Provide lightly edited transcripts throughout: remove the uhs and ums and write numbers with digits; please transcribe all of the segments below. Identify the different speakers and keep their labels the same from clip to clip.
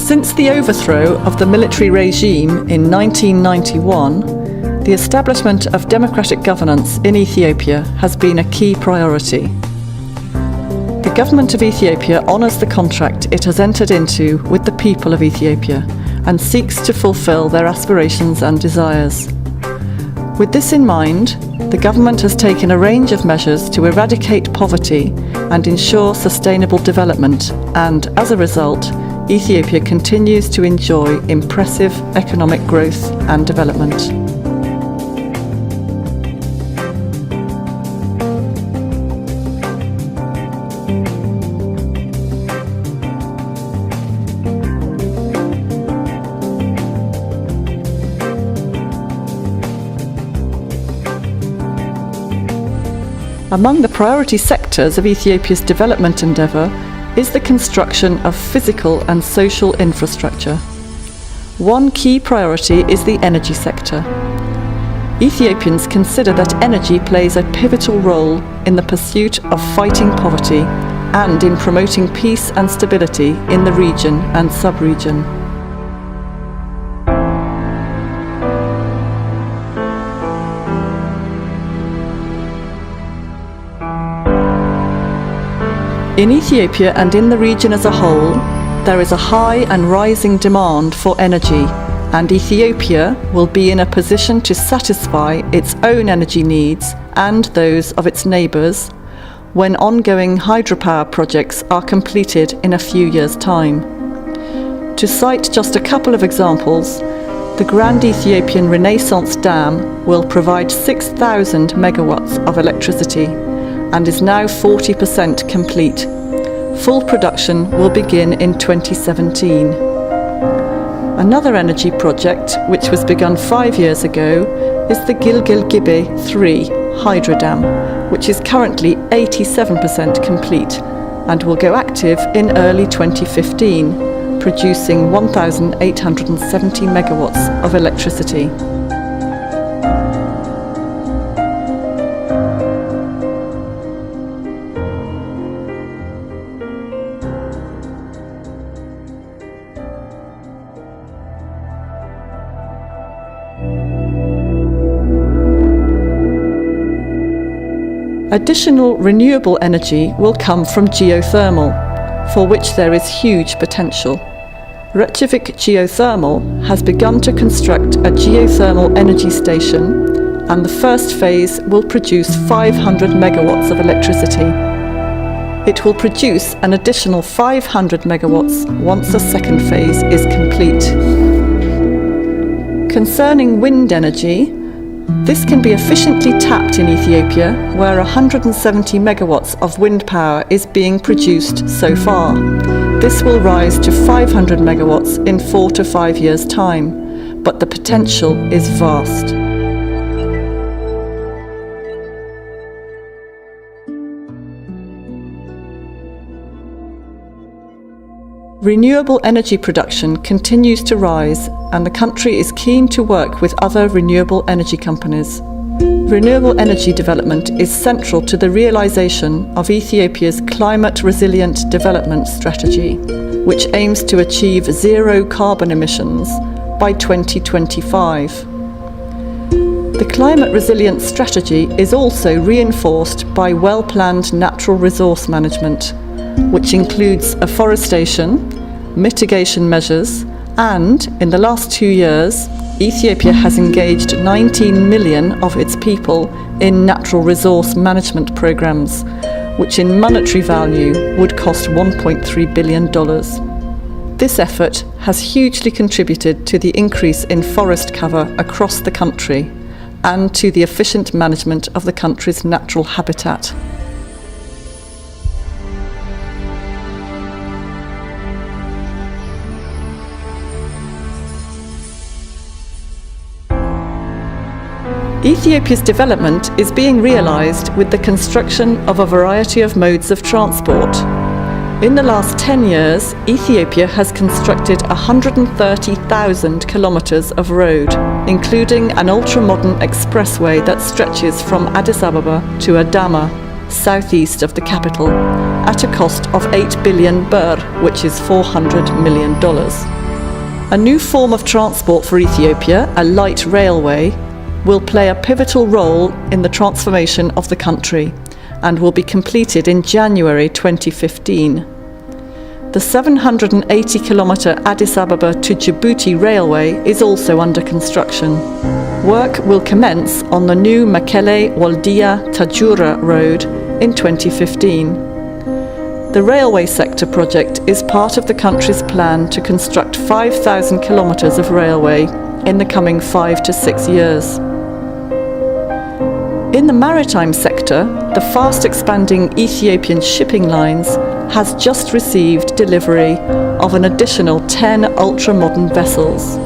Speaker 1: Since the overthrow of the military regime in 1991, the establishment of democratic governance in Ethiopia has been a key priority. The government of Ethiopia honours the contract it has entered into with the people of Ethiopia and seeks to fulfil their aspirations and desires. With this in mind, the government has taken a range of measures to eradicate poverty and ensure sustainable development, and as a result, Ethiopia continues to enjoy impressive economic growth and development. Among the priority sectors of Ethiopia's development endeavour is the construction of physical and social infrastructure. One key priority is the energy sector. Ethiopians consider that energy plays a pivotal role in the pursuit of fighting poverty and in promoting peace and stability in the region and sub-region. In Ethiopia and in the region as a whole, there is a high and rising demand for energy, and Ethiopia will be in a position to satisfy its own energy needs and those of its neighbours when ongoing hydropower projects are completed in a few years' time. To cite just a couple of examples, the Grand Ethiopian Renaissance Dam will provide 6,000 megawatts of electricity and is now 40% complete. Full production will begin in 2017. Another energy project, which was begun 5 years ago, is the Gilgil Gibe 3 hydro dam, which is currently 87% complete and will go active in early 2015, producing 1,870 megawatts of electricity. Additional renewable energy will come from geothermal, for which there is huge potential. Reykjavik Geothermal has begun to construct a geothermal energy station, and the first phase will produce 500 megawatts of electricity. It will produce an additional 500 megawatts once the second phase is complete. Concerning wind energy, this can be efficiently tapped in Ethiopia, where 170 megawatts of wind power is being produced so far. This will rise to 500 megawatts in 4 to 5 years' time, but the potential is vast. Renewable energy production continues to rise, and the country is keen to work with other renewable energy companies. Renewable energy development is central to the realization of Ethiopia's climate-resilient development strategy, which aims to achieve zero carbon emissions by 2025. The climate-resilient strategy is also reinforced by well-planned natural resource management, which includes afforestation, mitigation measures, and, in the last 2 years, Ethiopia has engaged 19 million of its people in natural resource management programs, which in monetary value would cost $1.3 billion. This effort has hugely contributed to the increase in forest cover across the country and to the efficient management of the country's natural habitat. Ethiopia's development is being realized with the construction of a variety of modes of transport. In the last 10 years, Ethiopia has constructed 130,000 kilometers of road, including an ultra-modern expressway that stretches from Addis Ababa to Adama, southeast of the capital, at a cost of 8 billion birr, which is $400 million. A new form of transport for Ethiopia, a light railway, will play a pivotal role in the transformation of the country and will be completed in January 2015. The 780-kilometre Addis Ababa to Djibouti railway is also under construction. Work will commence on the new Mekelle-Waldia-Tajura road in 2015. The railway sector project is part of the country's plan to construct 5,000 kilometres of railway in the coming 5 to 6 years. In the maritime sector, the fast-expanding Ethiopian shipping lines has just received delivery of an additional 10 ultra-modern vessels.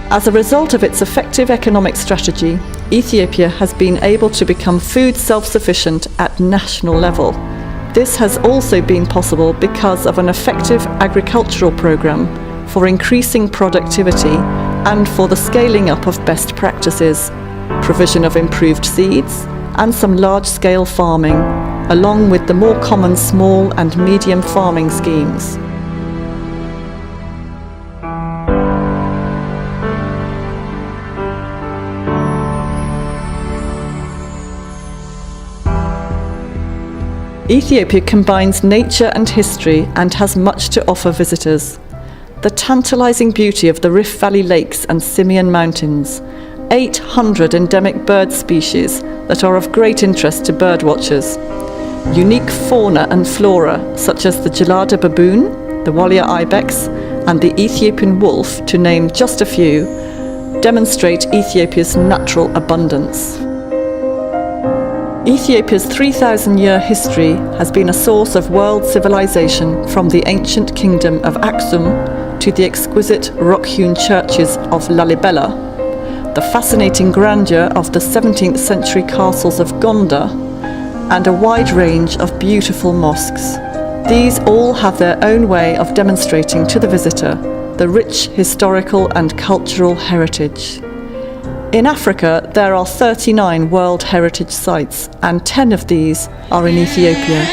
Speaker 1: As a result of its effective economic strategy, Ethiopia has been able to become food self-sufficient at national level. This has also been possible because of an effective agricultural program for increasing productivity and for the scaling up of best practices, provision of improved seeds, and some large-scale farming, along with the more common small and medium farming schemes. Ethiopia combines nature and history and has much to offer visitors. The tantalizing beauty of the Rift Valley Lakes and Simien Mountains, 800 endemic bird species that are of great interest to birdwatchers, unique fauna and flora such as the Gelada baboon, the Walia ibex, and the Ethiopian wolf, to name just a few, demonstrate Ethiopia's natural abundance. Ethiopia's 3,000-year history has been a source of world civilization, from the ancient kingdom of Aksum to the exquisite rock-hewn churches of Lalibela, the fascinating grandeur of the 17th century castles of Gonda, and a wide range of beautiful mosques. These all have their own way of demonstrating to the visitor the rich historical and cultural heritage. In Africa, there are 39 World Heritage Sites, and 10 of these are in Ethiopia.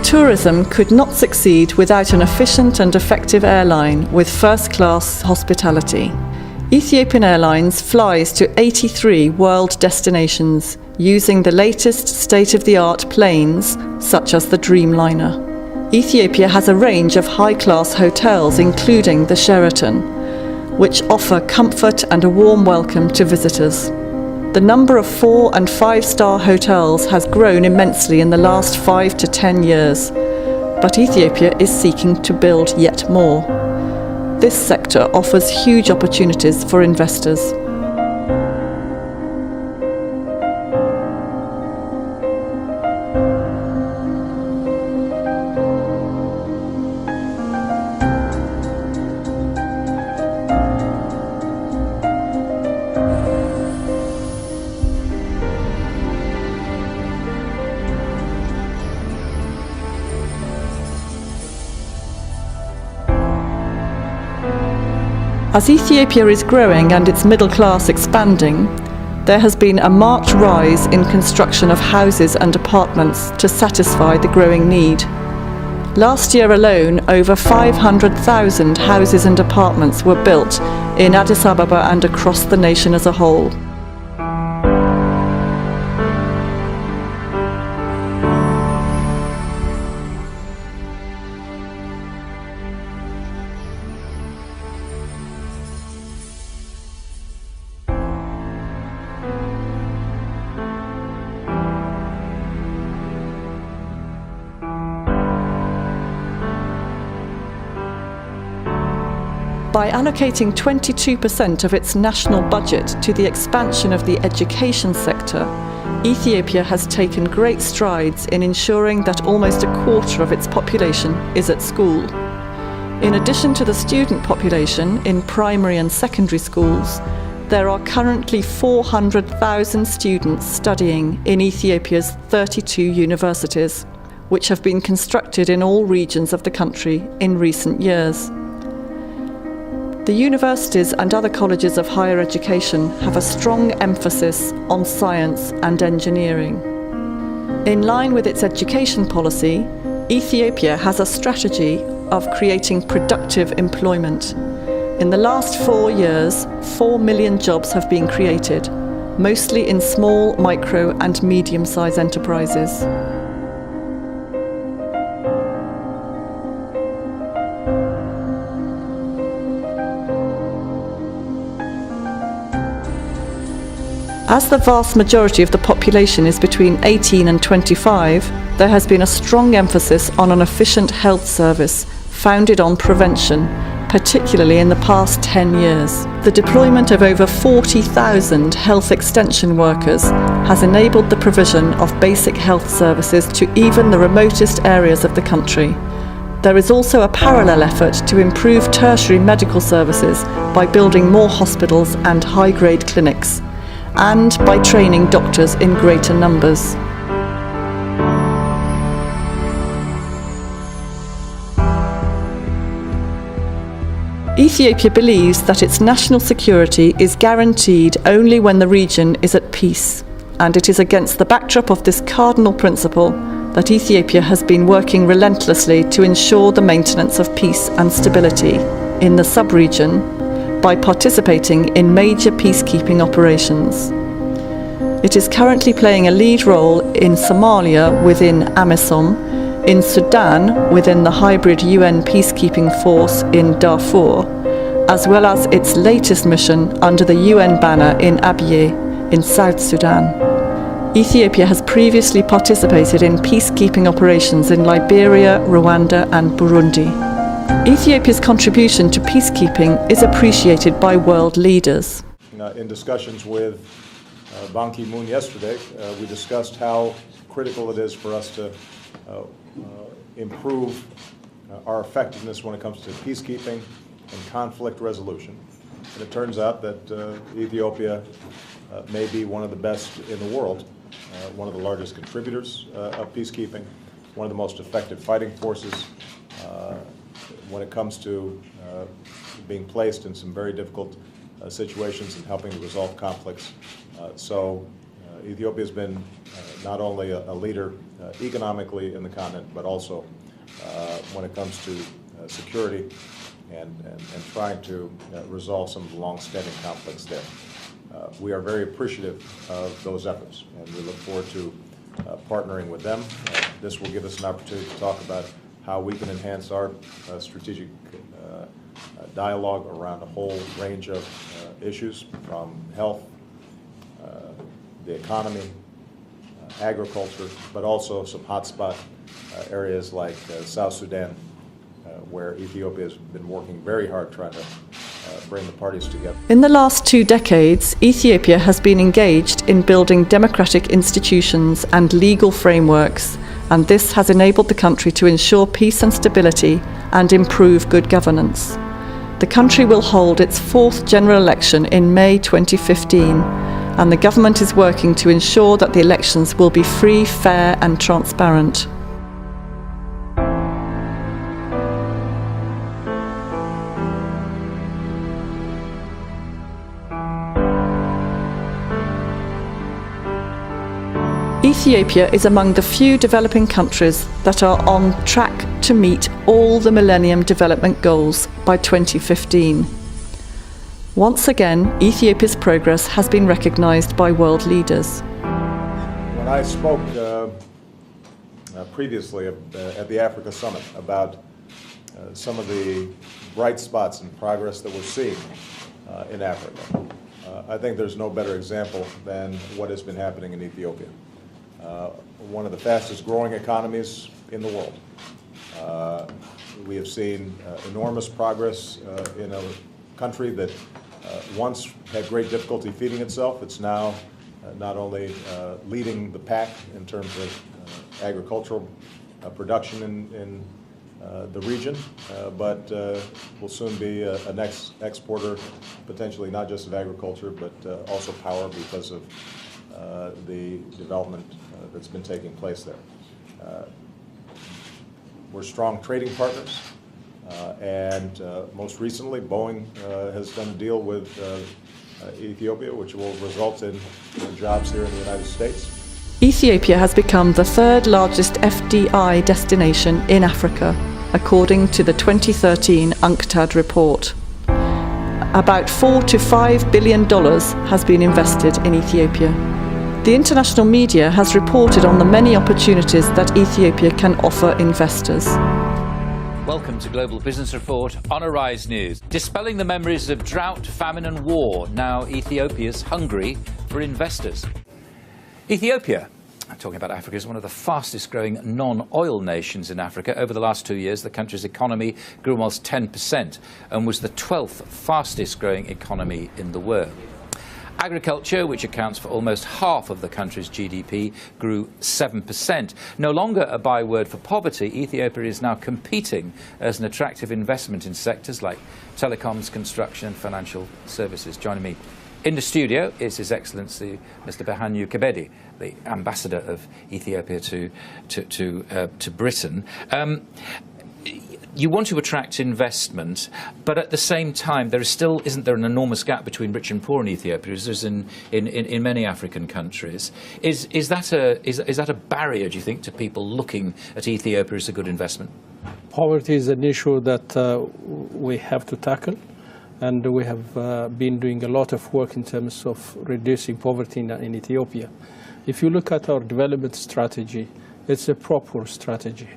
Speaker 1: Tourism could not succeed without an efficient and effective airline with first-class hospitality. Ethiopian Airlines flies to 83 world destinations using the latest state-of-the-art planes, such as the Dreamliner. Ethiopia has a range of high-class hotels, including the Sheraton, which offer comfort and a warm welcome to visitors. The number of 4- and 5-star hotels has grown immensely in the last 5 to 10 years, but Ethiopia is seeking to build yet more. This sector offers huge opportunities for investors. As Ethiopia is growing and its middle class expanding, there has been a marked rise in construction of houses and apartments to satisfy the growing need. Last year alone, over 500,000 houses and apartments were built in Addis Ababa and across the nation as a whole. By allocating 22% of its national budget to the expansion of the education sector, Ethiopia has taken great strides in ensuring that almost a quarter of its population is at school. In addition to the student population in primary and secondary schools, there are currently 400,000 students studying in Ethiopia's 32 universities, which have been constructed in all regions of the country in recent years. The universities and other colleges of higher education have a strong emphasis on science and engineering. In line with its education policy, Ethiopia has a strategy of creating productive employment. In the last 4 years, 4 million jobs have been created, mostly in small, micro and medium-sized enterprises. As the vast majority of the population is between 18 and 25, there has been a strong emphasis on an efficient health service founded on prevention, particularly in the past 10 years. The deployment of over 40,000 health extension workers has enabled the provision of basic health services to even the remotest areas of the country. There is also a parallel effort to improve tertiary medical services by building more hospitals and high-grade clinics, and by training doctors in greater numbers. Ethiopia believes that its national security is guaranteed only when the region is at peace, and it is against the backdrop of this cardinal principle that Ethiopia has been working relentlessly to ensure the maintenance of peace and stability in the sub-region by participating in major peacekeeping operations. It is currently playing a lead role in Somalia within AMISOM, in Sudan within the hybrid UN peacekeeping force in Darfur, as well as its latest mission under the UN banner in Abyei in South Sudan. Ethiopia has previously participated in peacekeeping operations in Liberia, Rwanda and Burundi. Ethiopia's contribution to peacekeeping is appreciated by world leaders.
Speaker 2: In discussions with Ban Ki-moon yesterday, we discussed how critical it is for us to improve our effectiveness when it comes to peacekeeping and conflict resolution. And it turns out that Ethiopia may be one of the best in the world, one of the largest contributors of peacekeeping, one of the most effective fighting forces when it comes to being placed in some very difficult situations and helping to resolve conflicts. So Ethiopia has been not only a leader economically in the continent, but also when it comes to security and trying to resolve some of the long-standing conflicts there. We are very appreciative of those efforts, and we look forward to partnering with them. This will give us an opportunity to talk about how we can enhance our strategic dialogue around a whole range of issues, from health, the economy, agriculture, but also some hotspot areas like South Sudan, where Ethiopia has been working very hard trying to bring the parties together.
Speaker 1: In the last 2 decades, Ethiopia has been engaged in building democratic institutions and legal frameworks, and this has enabled the country to ensure peace and stability and improve good governance. The country will hold its 4th general election in May 2015, and the government is working to ensure that the elections will be free, fair and transparent. Ethiopia is among the few developing countries that are on track to meet all the Millennium Development Goals by 2015. Once again, Ethiopia's progress has been recognized by world leaders.
Speaker 2: When I spoke previously at the Africa Summit about some of the bright spots and progress that we're seeing in Africa, I think there's no better example than what has been happening in Ethiopia. One of the fastest growing economies in the world. We have seen enormous progress in a country that once had great difficulty feeding itself. It's now not only leading the pack in terms of agricultural production the region, but will soon be a next exporter, potentially not just of agriculture, but also power because of the development that's been taking place there. We're strong trading partners, and most recently Boeing has done a deal with Ethiopia, which will result in jobs here in the United States.
Speaker 1: Ethiopia has become the third largest FDI destination in Africa, according to the 2013 UNCTAD report. About $4 to $5 billion has been invested in Ethiopia. The international media has reported on the many opportunities that Ethiopia can offer investors.
Speaker 3: Welcome to Global Business Report on Arise News. Dispelling the memories of drought, famine and war, now Ethiopia's hungry for investors. Ethiopia, I'm talking about Africa, is one of the fastest growing non-oil nations in Africa. Over the last 2 years, the country's economy grew almost 10% and was the 12th fastest growing economy in the world. Agriculture, which accounts for almost half of the country's GDP, grew 7%. No longer a byword for poverty, Ethiopia is now competing as an attractive investment in sectors like telecoms, construction and financial services. Joining me in the studio is His Excellency Mr. Birhanu Kebede, the ambassador of Ethiopia to Britain. You want to attract investment, but at the same time, isn't there an enormous gap between rich and poor in Ethiopia, as there is in many African countries? Is that a barrier, do you think, to people looking at Ethiopia as a good investment?
Speaker 4: Poverty is an issue that we have to tackle, and we have been doing a lot of work in terms of reducing poverty in Ethiopia. If you look at our development strategy, it's a proper strategy.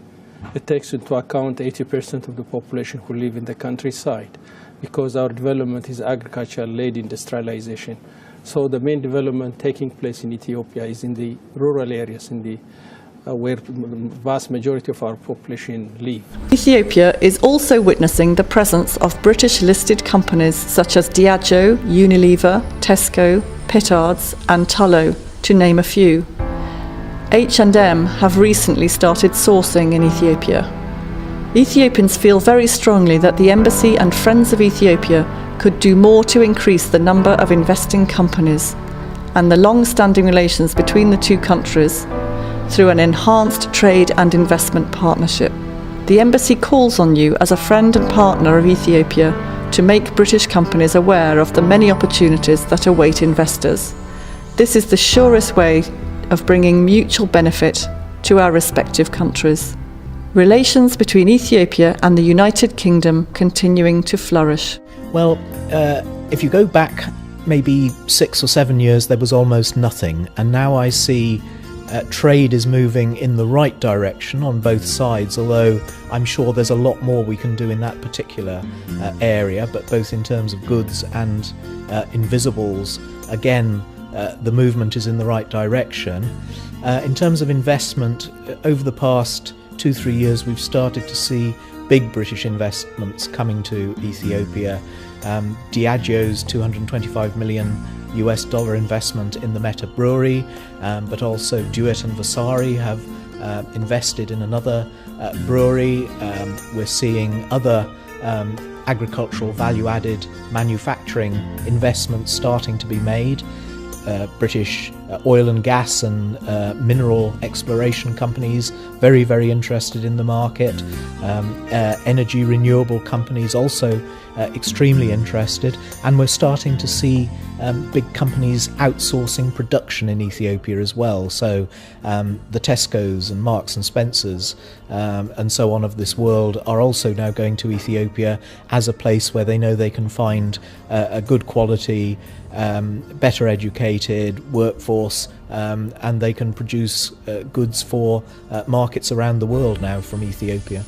Speaker 4: It takes into account 80% of the population who live in the countryside, because our development is agriculture-led industrialization. So the main development taking place in Ethiopia is in the rural areas, where the vast majority of our population live.
Speaker 1: Ethiopia is also witnessing the presence of British-listed companies such as Diageo, Unilever, Tesco, Pittards and Tullow, to name a few. H&M have recently started sourcing in Ethiopia. Ethiopians feel very strongly that the Embassy and Friends of Ethiopia could do more to increase the number of investing companies and the long-standing relations between the two countries through an enhanced trade and investment partnership. The Embassy calls on you as a friend and partner of Ethiopia to make British companies aware of the many opportunities that await investors. This is the surest way of bringing mutual benefit to our respective countries. Relations between Ethiopia and the United Kingdom continuing to flourish.
Speaker 5: Well, if you go back maybe 6 or 7 years, there was almost nothing, and now I see trade is moving in the right direction on both sides, although I'm sure there's a lot more we can do in that particular area, but both in terms of goods and invisibles, again, the movement is in the right direction. In terms of investment, over the past 2-3 years we've started to see big British investments coming to Ethiopia. Diageo's $225 million investment in the Meta brewery, but also Dewitt and Vasari have invested in another brewery. We're seeing other agricultural value-added manufacturing investments starting to be made. British oil and gas and mineral exploration companies very, very interested in the market. Energy renewable companies also extremely interested, and we're starting to see big companies outsourcing production in Ethiopia as well. So the Tesco's and Marks and Spencer's and so on of this world are also now going to Ethiopia as a place where they know they can find a good quality, better educated workforce, and they can produce goods for markets around the world now from Ethiopia.